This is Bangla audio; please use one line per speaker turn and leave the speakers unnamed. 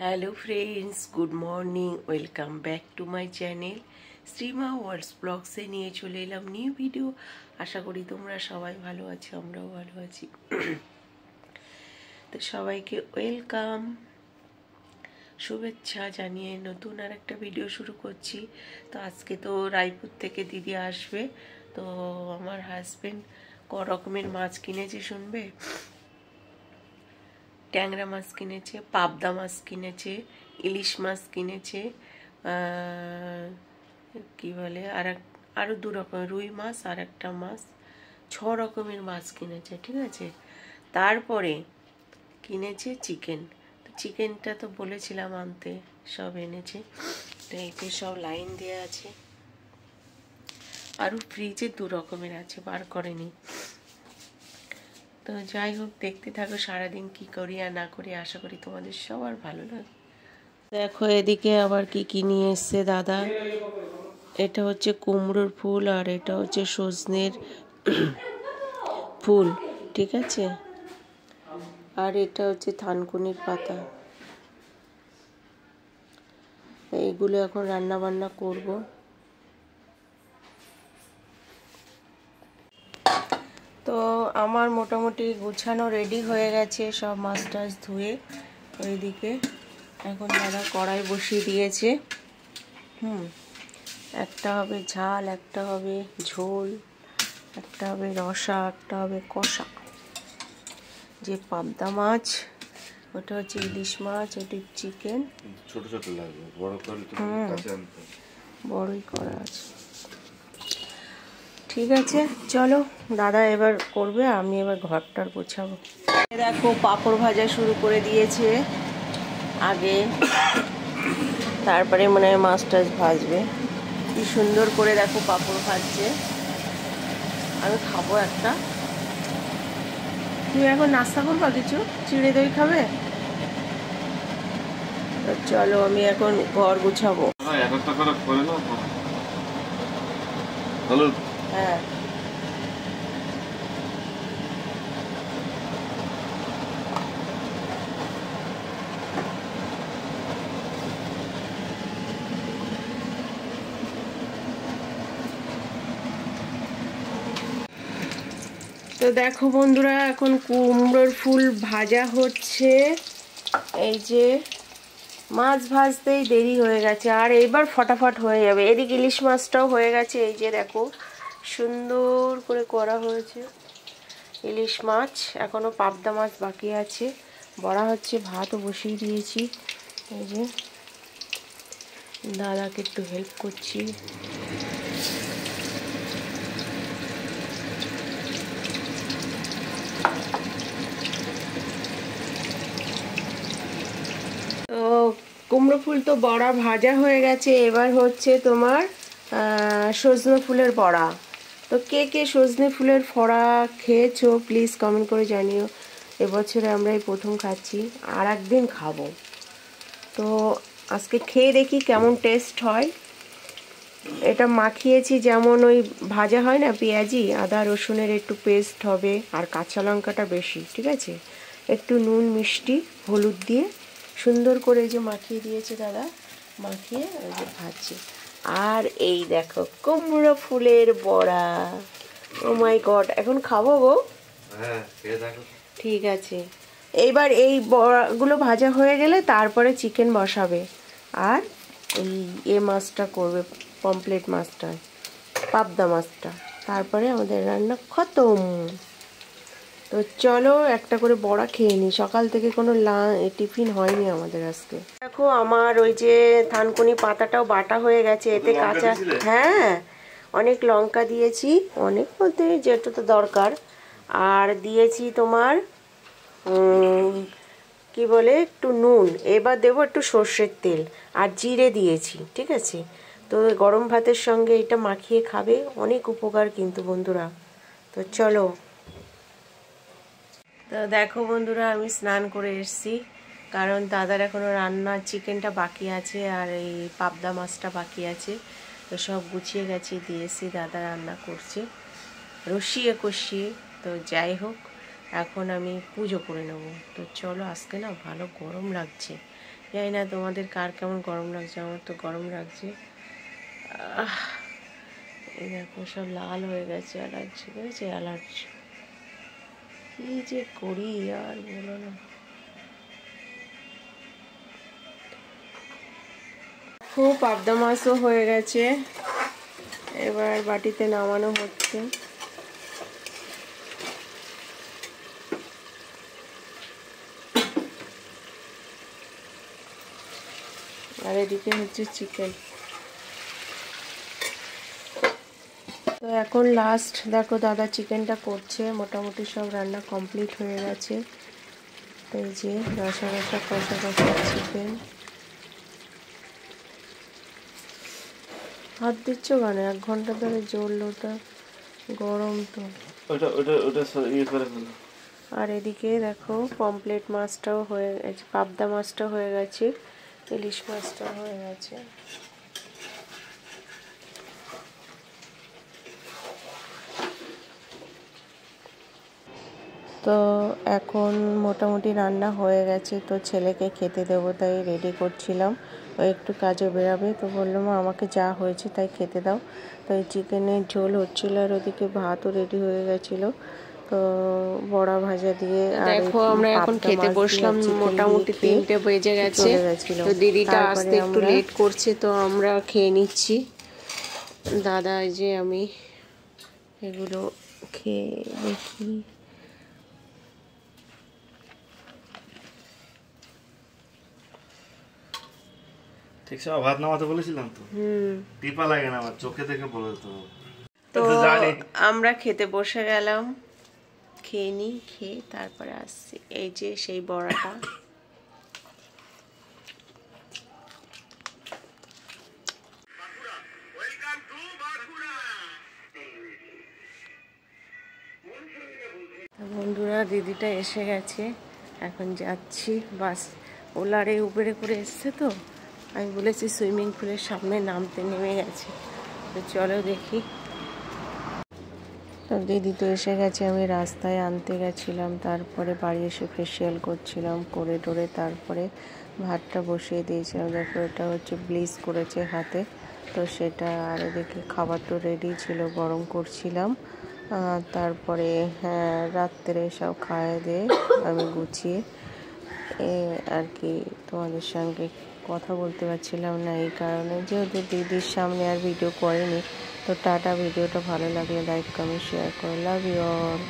Hello friends, good morning. Welcome back to my channel Shrima worlds ব্লগসে নিয়ে চলে এলাম নিউ ভিডিও। আশা করি তোমরা সবাই ভালো আছো, আমরাও ভালো আছি। তো সবাইকে ওয়েলকাম, শুভেচ্ছা জানিয়ে নতুন আর একটা ভিডিও শুরু করছি। তো আজকে তো রায়পুর থেকে দিদি আসবে। তো আমার হাজবেন্ড ক রকমের মাছ কিনেছে শুনবে। ট্যাংরা মাছ কিনেছে, পাবদা মাছ কিনেছে, ইলিশ মাছ কিনেছে, কি বলে আরও দু রকম রুই মাছ আর একটা মাছ, 6 রকমের মাছ কিনেছে, ঠিক আছে। তারপরে কিনেছে চিকেন। তো চিকেনটা তো বলেছিলাম আনতে, সব এনেছে। তো এতে সব লাইন দেওয়া আছে, আরও ফ্রিজে 2 রকমের আছে, বার করেনি। তো যাই হোক, দেখতে থাকো সারাদিন কি করি আর না করি। আশা করি তোমাদের সবার ভালো লাগে। দেখো এদিকে আবার কি কি নিয়ে এসছে দাদা। এটা হচ্ছে কুমড়োর ফুল আর এটা হচ্ছে সজনের ফুল, ঠিক আছে। আর এটা হচ্ছে থানকুনির পাতা। এইগুলো এখন রান্না বান্না করব। তো আমার মোটামুটি গুছানো রেডি হয়ে গেছে, সব মাছ টাছ ধুয়ে। ওইদিকে এখন দাদা কড়াই বসিয়ে দিয়েছে। একটা হবে ঝাল, একটা হবে ঝোল, একটা হবে রসা, একটা হবে কষা। যে পাবদা মাছ, ওটা হচ্ছে ইলিশ মাছ, ওটা চিকেন।
ছোট ছোট লাগবে, বড় করলে তো কাঁচা আনতে
বড়ই করা আছে। ঠিক আছে, চলো দাদা এবার করবে, আমি এবার ঘরটার গোছাবো। দেখো পাঁপড় ভাজা শুরু করে দিয়েছে আগে, তারপরে মনে হয় মাছ টাছ ভাজবে। কি সুন্দর করে দেখো পাঁপড় ভাজছে। আমি খাবো একটা। তুমি এখন নাস্তা করবা কিছু? চিড়ে দই খাবে? তো চলো আমি এখন ঘর গুছাবো। হ্যাঁ, তো দেখো বন্ধুরা, এখন কুমড়োর ফুল ভাজা হচ্ছে। এই যে মাছ ভাজতেই দেরি হয়ে গেছে, আর এইবার ফটাফট হয়ে যাবে। এদিকে ইলিশ মাছটাও হয়ে গেছে। এই যে দেখো সুন্দর করে করা হয়েছে ইলিশ মাছ। এখনো পাবদা মাছ বাকি আছে, বড়া হচ্ছে। ভাতও বসিয়ে দিয়েছি। এই যে দাদাকে একটু হেল্প করছি। তো কুমড়ো ফুল তো বড়া ভাজা হয়ে গেছে। এবার হচ্ছে তোমার সজনে ফুলের বড়া। তো কে কে সজনে ফুলের বড়া খেয়েছো প্লিজ কমেন্ট করে জানিও। এবছরে আমরা এই প্রথম খাচ্ছি, আর একদিন খাবো। তো আজকে খেয়ে দেখি কেমন টেস্ট হয়। এটা মাখিয়েছি যেমন ওই ভাজা হয় না, পেঁয়াজি আদা রসুনের একটু পেস্ট হবে, আর কাঁচা লঙ্কাটা বেশি, ঠিক আছে। একটু নুন মিষ্টি হলুদ দিয়ে সুন্দর করে যে মাখিয়ে দিয়েছে দাদা, মাখিয়ে ওই যে ভাজছে। আর এই দেখো কুমড়ো ফুলের বড়া। ও মাই গড, এখন খাবো গো।
হ্যাঁ, খেয়ে দেখো।
ঠিক আছে, এইবার এই বড়াগুলো ভাজা হয়ে গেলে তারপরে চিকেন বসাবে, আর এই মাছটা করবে, পমপ্লেট মাছটা, পাবদা মাছটা। তারপরে আমাদের রান্না খতম। তো চলো একটা করে বড়া খেয়ে নিই। সকাল থেকে কোনো টিফিন হয়নি আমাদের আজকে। দেখো আমার ওই যে থানকুনি পাতাটাও বাটা হয়ে গেছে, এতে কাঁচা। হ্যাঁ, অনেক লঙ্কা দিয়েছি, অনেক বলতে যেটা তো দরকার। আর দিয়েছি তোমার কি বলে একটু নুন। এবার দেবো একটু সর্ষের তেল, আর জিরে দিয়েছি, ঠিক আছে। তো গরম ভাতের সঙ্গে এটা মাখিয়ে খাবে, অনেক উপকার কিন্তু বন্ধুরা। তো চলো। তো দেখো বন্ধুরা, আমি স্নান করে এসেছি, কারণ দাদার এখনও রান্না চিকেনটা বাকি আছে আর এই পাবদা মাছটা বাকি আছে। তো সব গুছিয়ে গেছি, দিয়েছি, দাদা রান্না করছে রসিয়ে কষিয়ে। তো যাই হোক, এখন আমি পুজো করে নেব। তো চলো, আজকে না ভালো গরম লাগছে, জানি না তোমাদের কার কেমন গরম লাগছে, আমার তো গরম লাগছে। এই দেখো সব লাল হয়ে গেছে, অ্যালার্জি হয়েছে, অ্যালার্জি কি যে করি আর বলো না। খুব পাবদা মাছও হয়ে গেছে, এবার বাটিতে নামানো হচ্ছে। আর এদিকে হচ্ছে চিকেন। তো এখন লাস্ট দেখো দাদা চিকেনটা করছে, মোটামুটি সব রান্না কমপ্লিট হয়ে গেছে। তো এই যে রসা রসা কষা কষা চিকেন। হাত দিচ্ছ কেন? 1 ঘন্টা ধরে জ্বললো, ওটা গরম তো। আর এদিকে দেখো পমপ্লেট মাছটাও হয়ে গেছে, পাবদা মাছটা হয়ে গেছে, ইলিশ মাছটা হয়ে গেছে। তো এখন মোটামুটি রান্না হয়ে গেছে, তো ছেলেকে খেতে দেবো তাই রেডি করছিলাম। ও একটু কাজে বেরাবে, তো বললাম আমাকে যা হয়েছে তাই খেতে দাও। তো এই চিকেনের ঝোল হচ্ছিল, আর ওদিকে ভাতও রেডি হয়ে গেছিলো। তো বড়া ভাজা দিয়ে দেখো আমরা এখন খেতে বসলাম, মোটামুটি 3টে বেজে গেছে। তো দিদিটা আসতে একটু লেট করছে, তো আমরা খেয়ে নিচ্ছি। দাদা যে আমি এগুলো খেয়ে দেখি।
ঠিক সময় ভাত নামাতে বলেছিলাম তো। টিপা লাগে না আমার চোখে দেখে বলে তো।
তো আমরা খেতে বসে গেলাম, খেয়ে নিই, খেয়ে তারপরে আসছি। এই যে সেই বড়াটা, বন্ধুরা দিদিটা এসে গেছে, এখন যাচ্ছি। বাস ওলারে উবেরে করে এসছে, তো আমি বলেছি সুইমিং পুলের সামনে নামতে, নেমে গেছে। তো চলো দেখি। তো দিদি তো এসে গেছে, আমি রাস্তায় আনতে গেছিলাম, তারপরে বাড়ি এসে ফেসিয়াল করছিলাম, করে টোরে তারপরে ভাতটা বসিয়ে দিয়েছিলাম। দেখো এটা হচ্ছে ব্লিচ করেছে হাতে, তো সেটা। আর এদিকে খাবার তো রেডি ছিল, গরম করছিলাম। তারপরে রাত্রে সব খাইয়ে দিয়ে আমি গুছিয়ে আর কি তোমাদের সঙ্গে কথা বলতে পারছিলাম না, এই কারণে যেহেতু দিদির সামনে আর ভিডিও করিনি। তো টাটা, ভিডিওটা ভালো লাগলে লাইক কমেন্ট শেয়ার করো, লাভ ইউ অল।